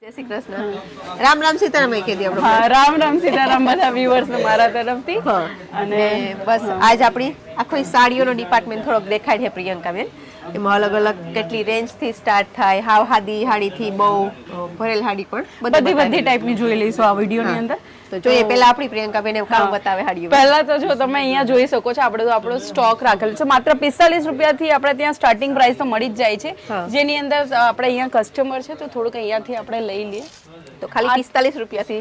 જય શ્રી કૃષ્ણ. રામ રામ સીતારામ કહી દે આપણે. હા, રામ રામ સીતારામ બધા વ્યુઅર્સ મારા તરફથી. અને બસ આજ આપણી આખો સાડીઓનો ડિપાર્ટમેન્ટ થોડોક દેખાય છે પ્રિયંકાબેન. એમાં અલગ અલગ કેટલી રેન્જ થી સ્ટાર્ટ થાય, હાવ હાદી હાડી થી બહુ ભરેલ હાડી પણ બધી ટાઈપની જોઈ લઈશું આ વિડીયોની અંદર. તો જોઈએ પહેલા આપણી પ્રિયંકાબેન કામ બતાવે હાડીઓ. પહેલા તો જો તમે અહીંયા જોઈ શકો છો આપણો સ્ટોક રાખેલો છે. માત્ર 45 રૂપિયાથી આપણે ત્યાં સ્ટાર્ટિંગ પ્રાઇસ તો મળી જ જાય છે, જેની અંદર આપણે અહીંયા કસ્ટમર છે તો થોડુંક અહીંયાથી આપણે લઈ લઈએ. તો ખાલી 45 રૂપિયાથી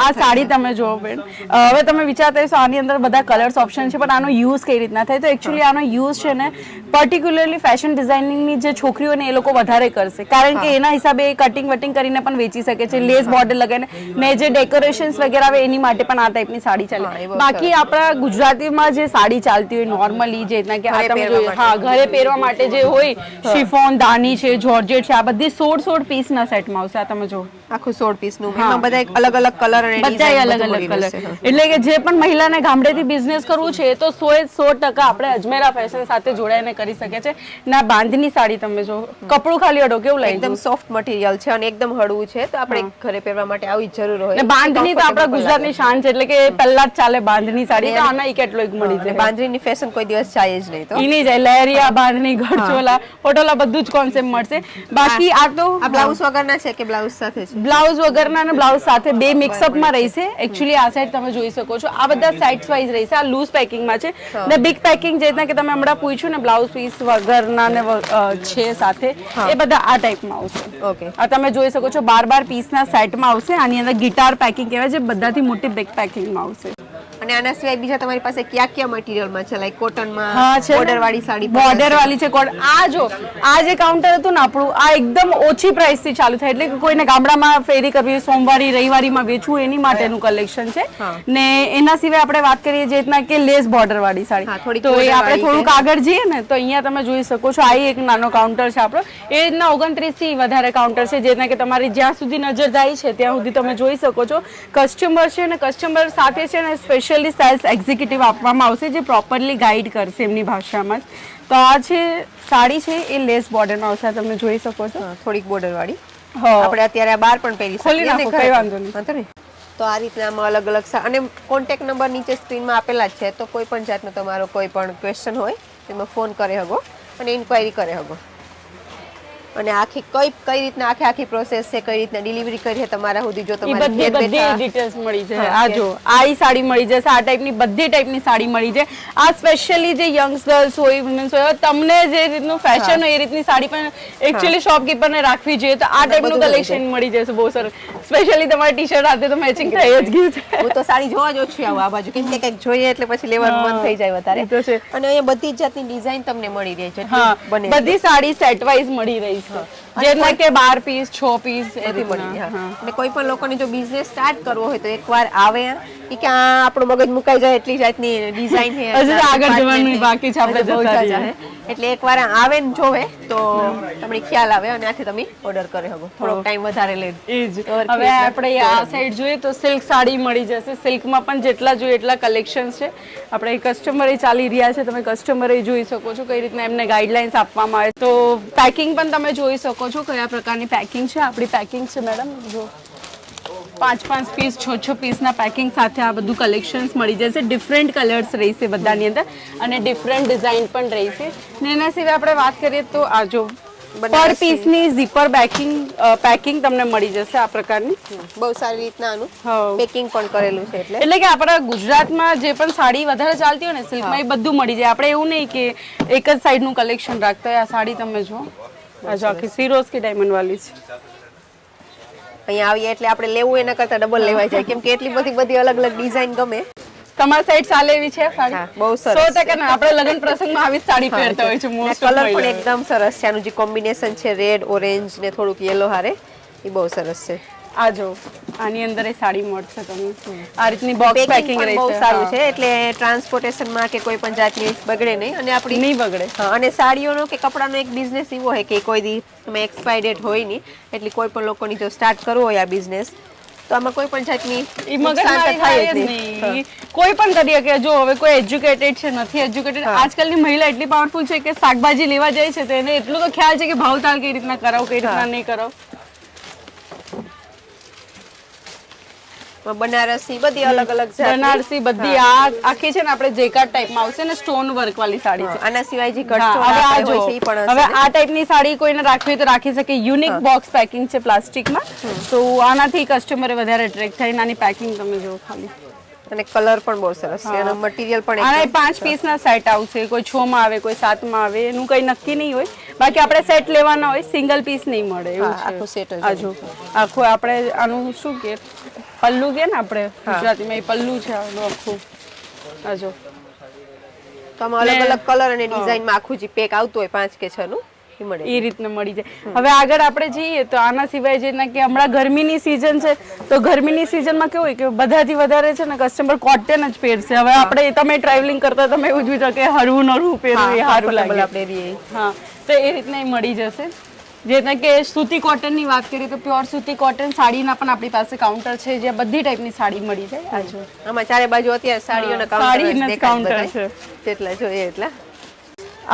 આ સાડી તમે જુઓ બેન. હવે તમે વિચારતા હશો આની અંદર બધા કલર્સ ઓપ્શન છે, પણ આનો યુઝ કઈ રીતના થાય? તો એકચ્યુઅલી આનો યુઝ છે ને પર્ટિક્યુલરલી ફેશન ડિઝાઇનિંગની જે છોકરીઓ ને એ લોકો વધારે કરશે, કારણ કે એના હિસાબે કટિંગ વટિંગ કરીને પણ વેચી શકે છે, લેસ બોર્ડર લગાવીને, ને જે ડેકોરેશન્સ વગેરે આવે એની માટે પણ આ ટાઈપની સાડી ચાલે. બાકી આપણા ગુજરાતીમાં જે સાડી ચાલતી હોય નોર્મલી, જે રીતના કે આ તમે જોઈએ, હા, ઘરે પહેરવા માટે જે હોય, શિફોન, દાની છે, જોર્જેટ છે, આ બધી 16 પીસના સેટમાં આવશે. આ તમે જો આખું 16 પીસ નું, એમાં બધા અલગ અલગ કલર અને બધા અલગ અલગ કલર. એટલે કે જે પણ મહિલાને ગામડેથી બિઝનેસ કરવું છે તો 100% આપણે અજમેરા ફેશન સાથે જોડાઈને કરી શકે છે. ના બાંધની સાડી તમે જો, કપડું ખાલી અડો કેવું લાગે, એકદમ સોફ્ટ મટીરીયલ છે અને એકદમ હળવું છે, તો આપણે ઘરે પહેરવા માટે આવી જરૂર હોય. ને બાંધની તો આપણા ગુજરાતની શાન છે, એટલે કે પહેલા જ ચાલે બાંધની સાડી, તો આના કેટલો એક મળી જાય. બાંધણીની ફેશન કોઈ દિવસ જાય જ નહીં, તો ઈ નહીં જાય. લહેરિયા, બાંધણી, ગઢચોલા, પટોલા બધું જ કોન્સેપ્ટ મળશે. બાકી આ તો આ બ્લાઉઝ વગરના છે કે બ્લાઉઝ સાથે છે? બ્લાઉઝ વગરના અને બ્લાઉઝ સાથે બે મિક્સઅપમાં રહેશે. એકચ્યુઅલી આ સાઈડ તમે જોઈ શકો છો, આ બધા સાઇડ્સ વાઇઝ રહેશે. આ લૂઝ પેકિંગમાં છે ને બિગ પેકિંગ, જે રીતના કે તમે હમણાં પૂછ્યું ને બ્લાઉઝ પીસ વગરના ને છે સાથે, એ બધા આ ટાઈપમાં આવશે. ઓકે, આ તમે જોઈ શકો છો 12 પીસના સેટમાં આવશે. આની અંદર ગિટાર પેકિંગ કહેવાય છે, બધાથી મોટી બિગ પેકિંગમાં આવશે. અને આના સિવાય બીજા તમારી પાસે કયા મટીરીયલમાં છે? લાઈક કોટનમાં, હા છે, બોર્ડર વાળી સાડી, બોર્ડર વાળી છે. આ જો આ જે કાઉન્ટર હતું ને આપણું, આ એકદમ ઓછી પ્રાઇસ થી ચાલુ થાય, એટલે કે કોઈને ગામડામાં ફેરી કરવી, સોમવારી રવિવારીમાં વેચવું, એની માટેનું કલેક્શન છે. ને એના સિવાય આપણે વાત કરીએ જે રીતના કે લેસ બોર્ડર વાળી સાડી, તો એ આપણે થોડુંક આગળ જઈએ ને તો અહીંયા તમે જોઈ શકો છો, આ એક નાનો કાઉન્ટર છે આપણો. એ રીતના 29 થી વધારે કાઉન્ટર છે, જે રીતના કે તમારી જ્યાં સુધી નજર જાય છે ત્યાં સુધી તમે જોઈ શકો છો. કસ્ટમર છે ને કસ્ટમર સાથે છે ને સ્પેશિયલી સેલ્સ એક્ઝિક્યુટિવ આપવામાં આવશે, જે પ્રોપરલી ગાઈડ કરશે એમની ભાષામાં જ. તો આ છે સાડી છે, એ લેસ બોર્ડરમાં આવશે, તમે જોઈ શકો છો, થોડીક બોર્ડર વાળી. આપણે અત્યારે આ બાર પણ પહેરી ખોલી નાખો, કઈ વાંધો નહીં. તો આ રીતના આમાં અલગ અલગ અને કોન્ટેક્ટ નંબર નીચે સ્ક્રીનમાં આપેલા જ છે, તો કોઈ પણ જાતનો તમારો કોઈ પણ ક્વેશ્ચન હોય એમાં ફોન કરે હગો અને ઇન્ક્વાયરી કરે હગો. અને આખી કઈ રીતના આખી પ્રોસેસ છે, કઈ રીતના ડિલિવરી કરી છે તમારા સુધી, જો તમારે બધી ડિટેલ્સ મળી જાય. આ જો આ સાડી મળી જશે, આ ટાઈપની બધી ટાઈપની સાડી મળી જાય. આ સ્પેશિયલી જે યંગ ગર્લ્સ હોય, વુમેન્સ હોય, તમને જે રીતનું ફેશન હોય એ રીતની સાડી પણ એકચ્યુઅલી શોપકીપરને રાખવી જોઈએ, તો આ ટાઈપનું કલેક્શન મળી જશે બહુ સરસ. સ્પેશિયલી તમારી ટી-શર્ટ સાથે તો મેચિંગ થઈ જ ગયું છે. હું તો સાડી જોવા જ ઓછી આવું આ બાજુ, કેમ કે કંઈક જોઈએ એટલે પછી લેવાનું મન થઈ જાય વધારે. અને અહીંયા બધી જ જાતની ડિઝાઇન તમને મળી રહી છે. હા, બધી સાડી સેટ વાઇઝ મળી રહી છે, જેટલા કે 12 પીસ 6 પીસ એથી મળી. અને કોઈ પણ લોકોને જો બિઝનેસ સ્ટાર્ટ કરવો હોય તો એકવાર આવે કે આ આપણું મગજ મુકાઈ જાય એટલી જાતની ડિઝાઇન છે, હજી આગળ જવાનું બાકી છે, આપણે જતા રહીએ. એટલે એકવાર આવે ને જોવે તો તમને ખ્યાલ આવે અને આથી તમે ઓર્ડર કરી શકો. થોડોક ટાઈમ વધારે લે. હવે આપણે આ સાઈડ જોઈએ તો સિલ્ક સાડી મળી જશે. સિલ્કમાં પણ જેટલા જોઈએ એટલા કલેક્શન્સ છે. આપણે કસ્ટમરે ચાલી રહ્યા છે, તમે કસ્ટમરે જોઈ શકો છો કઈ રીતના એમને ગાઈડલાઇન્સ આપવામાં આવે. તો પેકિંગ પણ તમે જોઈ શકો છો કયા પ્રકારની પેકિંગ છે. આપણી પેકિંગ છે મેડમ, જો 5 પીસ 6 પીસના પેકિંગ સાથે આ બધું કલેક્શન્સ મળી જશે. ડિફરન્ટ કલર્સ રહેશે બધાની અંદર અને ડિફરન્ટ ડિઝાઇન પણ રહેશે. ને એના સિવાય આપણે વાત કરીએ તો આ જો પર પીસની ઝીપર પેકિંગ તમને મળી જશે આ પ્રકારની. બહુ સારી રીતના આનું પેકિંગ પણ કરેલું છે. એટલે કે આપણા ગુજરાતમાં જે પણ સાડી વધારે ચાલતી હોય ને સિલ્કમાં, એ બધું મળી જાય. આપણે એવું નહીં કે એક જ સાઈડનું કલેક્શન રાખતા હોય. આ સાડી તમે જો, આ જો આખી સિરોસ્કી ડાયમંડ વાળી છે. અહીંયા આવીએ એટલે આપણે લેવું એના કરતા ડબલ લેવાય જાય, કેમ કે એટલી બધી અલગ અલગ ડિઝાઇન ગમે. તમારી સાઈડ ચાલે એવી છે સાડી? બહુ સરસ. 100% ના, આપણે લગ્ન પ્રસંગમાં આવી સાડી પહેરતા હોય છે. મોસ્ટ કલર પણ એકદમ સરસ છે. આનું જે કોમ્બિનેશન છે રેડ, ઓરેન્જ ને થોડુંક યેલો હારે, એ બહુ સરસ છે. આ જો આની અંદર એ સાડી મળશે તમને. આ રીતની બોક્સ પેકિંગ રહેશે, બહુ સારું છે. એટલે ટ્રાન્સપોર્ટેશનમાં કે કોઈ પણ જાતની બગડે નહીં અને આપણી નહીં બગડે. અને સાડીઓનો કે કપડાનો એક બિઝનેસ એવો હોય કે કોઈ દી તમે એક્સપાયર ડેટ હોય નહીં, એટલે કોઈ પણ લોકોની જો સ્ટાર્ટ કરવો હોય આ બિઝનેસ તો આમાં કોઈ પણ જાતની મગજમારી થાય જ નહીં. કોઈ પણ કરીએ કે જો હવે કોઈ એજ્યુકેટેડ છે નથી એજ્યુકેટેડ, આજકાલની મહિલા એટલી પાવરફુલ છે કે શાકભાજી લેવા જાય છે તો એને એટલું તો ખ્યાલ છે કે ભાવતાલ કઈ રીતના કરાવ, કઈ રીતના નહીં કરાવ. બનારસી બધી અલગ અલગ જાતની. બનારસી બધી આ આખી છે ને આપણે જેકાર્ડ ટાઈપમાં આવશે ને સ્ટોન વર્ક વાળી સાડી છે. આના સિવાય જે હા, ગઠચોળા હવે આ હોય જો છે ઈ પણ હવે હશે. આ ટાઈપની સાડી કોઈને રાખવી હોય તો રાખી શકે. યુનિક બોક્સ પેકિંગ છે પ્લાસ્ટિકમાં, તો આનાથી કસ્ટમરે વધારે એટ્રેક્ટ થાય. નાની પેકિંગ તમે જો ખાલી. અને કલર પણ બહુ સરસ છે અને મટીરીયલ પણ આના એકદમ 5 પીસના સેટ આવશે. કોઈ 6 માં આવે, કોઈ 7 માં આવે, એનું કઈ નક્કી નહીં હોય. બાકી આપણે સેટ લેવાના હોય, સિંગલ પીસ નહીં મળે એવું હા, આખું set છે. જ આ જો આખું આપણે આનું શું કે પલ્લુ કે ને આપણે ગુજરાતીમાં એ પલ્લુ છે આનું આખું. આ જો તો આમાં અલગ અલગ કલર અને ડિઝાઇનમાં આખું જે પેક આવતું હોય 5 કે 6 નું એ મળે. એ રીતના મળી જાય. હવે આગળ આપણે જઈએ તો આના સિવાય જે કે હમણાં ગરમીની સિઝન છે, તો ગરમીની સિઝનમાં કેવું હોય કે બધાથી વધારે છે ને કસ્ટમર કોટન જ પહેરશે. હવે આપણે તમે ટ્રાવેલિંગ કરતા તમે એવું જ વિચારો કે હળવું નરવું પહેરવું એ સારું લાગે. આપણે રહીએ. હા, તો એ રીતના એ મળી જશે. જે કે સૂતી કોટનની વાત કરીએ તો પ્યોર સૂતી કોટન સાડીના પણ આપણી પાસે કાઉન્ટર છે, જ્યાં બધી ટાઈપની સાડી મળી જાય. આ જો આમાં ચારે બાજુ અત્યારે સાડીઓના સાડીના જ કાઉન્ટર કાઉન્ટર છે. જેટલા જોઈએ એટલા.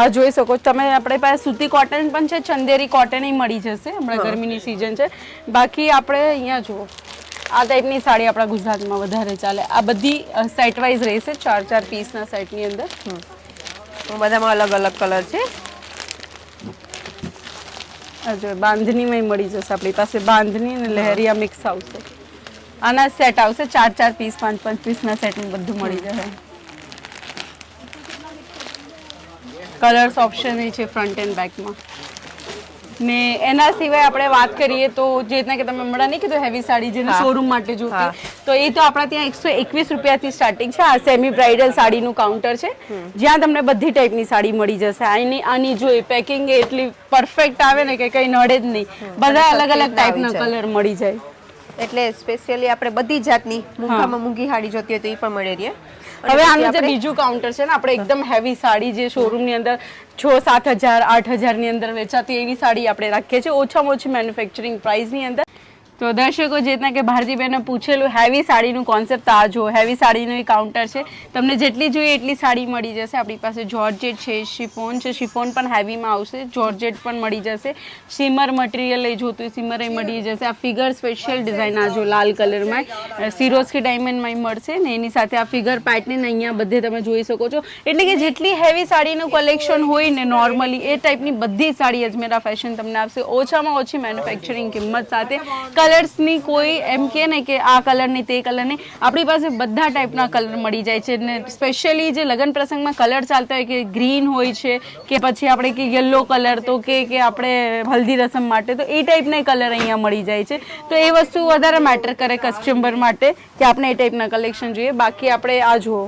આ જોઈ શકો છો તમે, આપણી પાસે સૂતી કોટન પણ છે, ચંદેરી કોટન મળી જશે. હમણાં ગરમીની સિઝન છે. બાકી આપણે અહીંયા જુઓ આ ટાઈપની સાડી આપણા ગુજરાતમાં વધારે ચાલે. આ બધી સેટ વાઇઝ રહેશે, 4 પીસના સેટની અંદર. બધામાં અલગ અલગ કલર છે. આ જો બાંધણીમાં મળી જશે આપણી પાસે. બાંધણી અને લહેરિયા મિક્સ આવશે. આના સેટ આવશે 4 પીસ, 5 પીસના સેટમાં બધું મળી જશે. કલર્સ ઓપ્શન એ છે ફ્રન્ટ એન્ડ બેકમાં. ને એના સિવાય આપણે વાત કરીએ તો જે રીતના કે તમે હમણાં નહીં કીધું હેવી સાડી જેને શોરૂમ માટે જોતી, તો એ તો આપણા ત્યાં 121 રૂપિયાથી સ્ટાર્ટિંગ છે. આ સેમી બ્રાઇડલ સાડીનું કાઉન્ટર છે, જ્યાં તમને બધી ટાઈપની સાડી મળી જશે. આની જો પેકિંગ એટલી પરફેક્ટ આવે ને કે કઈ નડે જ નહીં. બધા અલગ અલગ ટાઈપના કલર મળી જાય. એટલે સ્પેશિયલી આપણે બધી જાતની મૂંઘામાં મૂંઘી સાડી જોતી હોય તો એ પણ મળે રહે. હવે આનું જે બીજું કાઉન્ટર છે ને, આપણે એકદમ હેવી સાડી જે શોરૂમની અંદર 6-7 હજાર 8 હજારની અંદર વેચાતી એવી સાડી આપણે રાખીએ છીએ ઓછામાં ઓછી મેન્યુફેક્ચરિંગ પ્રાઇસની અંદર. તો દર્શકો જે રીતના કે ભારતીબેને પૂછેલું હેવી સાડીનું કોન્સેપ્ટ, આ જો હેવી સાડીનું એ કાઉન્ટર છે. તમને જેટલી જોઈએ એટલી સાડી મળી જશે. આપણી પાસે જોર્જેટ છે, શિફોન છે. શિફોન પણ હેવીમાં આવશે, જોર્જેટ પણ મળી જશે. સિમર મટીરિયલ એ જોતું સિમર એ મળી જશે. આ ફિગર સ્પેશિયલ ડિઝાઇન આ જો લાલ કલરમાં સિરોસ્કી ડાયમંડમાં મળશે ને એની સાથે આ ફિગર પેટર્ન અહીંયા બધે તમે જોઈ શકો છો. એટલે કે જેટલી હેવી સાડીનું કલેક્શન હોય ને નોર્મલી એ ટાઈપની બધી સાડી અજમેરા ફેશન તમને આપશે ઓછામાં ઓછી મેન્યુફેક્ચરિંગ કિંમત સાથે. કલર્સની કોઈ એમ કે ને કે આ કલર નહીં તે કલર નહીં, આપણી પાસે બધા ટાઈપના કલર મળી જાય છે. ને સ્પેશિયલી જે લગ્ન પ્રસંગમાં કલર ચાલતા હોય કે ગ્રીન હોય છે કે પછી આપણે કે યલો કલર તો કે આપણે હલ્દી રસમ માટે તો એ ટાઈપના કલર અહીંયા મળી જાય છે. તો એ વસ્તુ વધારે મેટર કરે કસ્ટમર માટે કે આપણે એ ટાઈપના કલેક્શન જોઈએ. બાકી આપણે આ જુઓ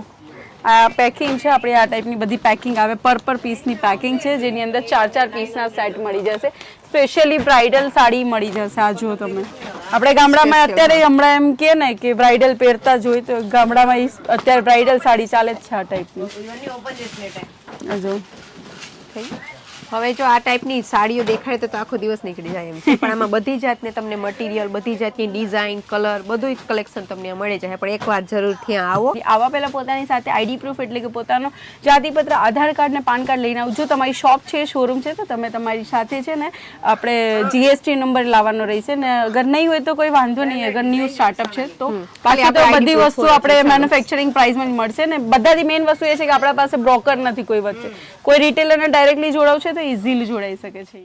આ પેકિંગ છે, આપણે આ ટાઈપની બધી પેકિંગ આવે. પર પીસની પેકિંગ છે જેની અંદર 4 પીસના સેટ મળી જશે. સ્પેશિયલી બ્રાઇડલ સાડી મળી જશે. આ જુઓ તમે, આપણે ગામડામાં અત્યારે હમણાં એમ કે ને કે બ્રાઇડલ પહેરતા જ હોય તો ગામડામાં અત્યારે બ્રાઇડલ સાડી ચાલે જ છે આ ટાઈપની. જો હવે જો આ ટાઈપની સાડીઓ દેખાડે તો આખો દિવસ નીકળી જાય એમ છે. પણ આમાં બધી જાતને તમને મટીરિયલ, બધી જાતની ડિઝાઇન, કલર બધું જ કલેક્શન તમને મળી જાય. પણ એકવાર જરૂરથી આવો. આવા પહેલા પોતાની સાથે આઈડી પ્રૂફ એટલે કે પોતાનો જાતિપત્ર, આધાર કાર્ડ ને પાન કાર્ડ લઈને આવજો. તમારી શોપ છે, શોરૂમ છે, તો તમે તમારી સાથે છે ને આપણે જીએસટી નંબર લાવવાનો રહેશે. ને અગર નહીં હોય તો કોઈ વાંધો નહીં, અગર ન્યૂ સ્ટાર્ટઅપ છે તો. બાકી તો બધી વસ્તુ આપણે મેન્યુફેક્ચરિંગ પ્રાઇસમાં જ મળશે. ને બધાથી મેઇન વસ્તુ એ છે કે આપણા પાસે બ્રોકર નથી કોઈ વચ્ચે. કોઈ રિટેલરને ડાયરેક્ટલી જોડાવ છે તો ઇઝીલી જોડાઈ શકે છે.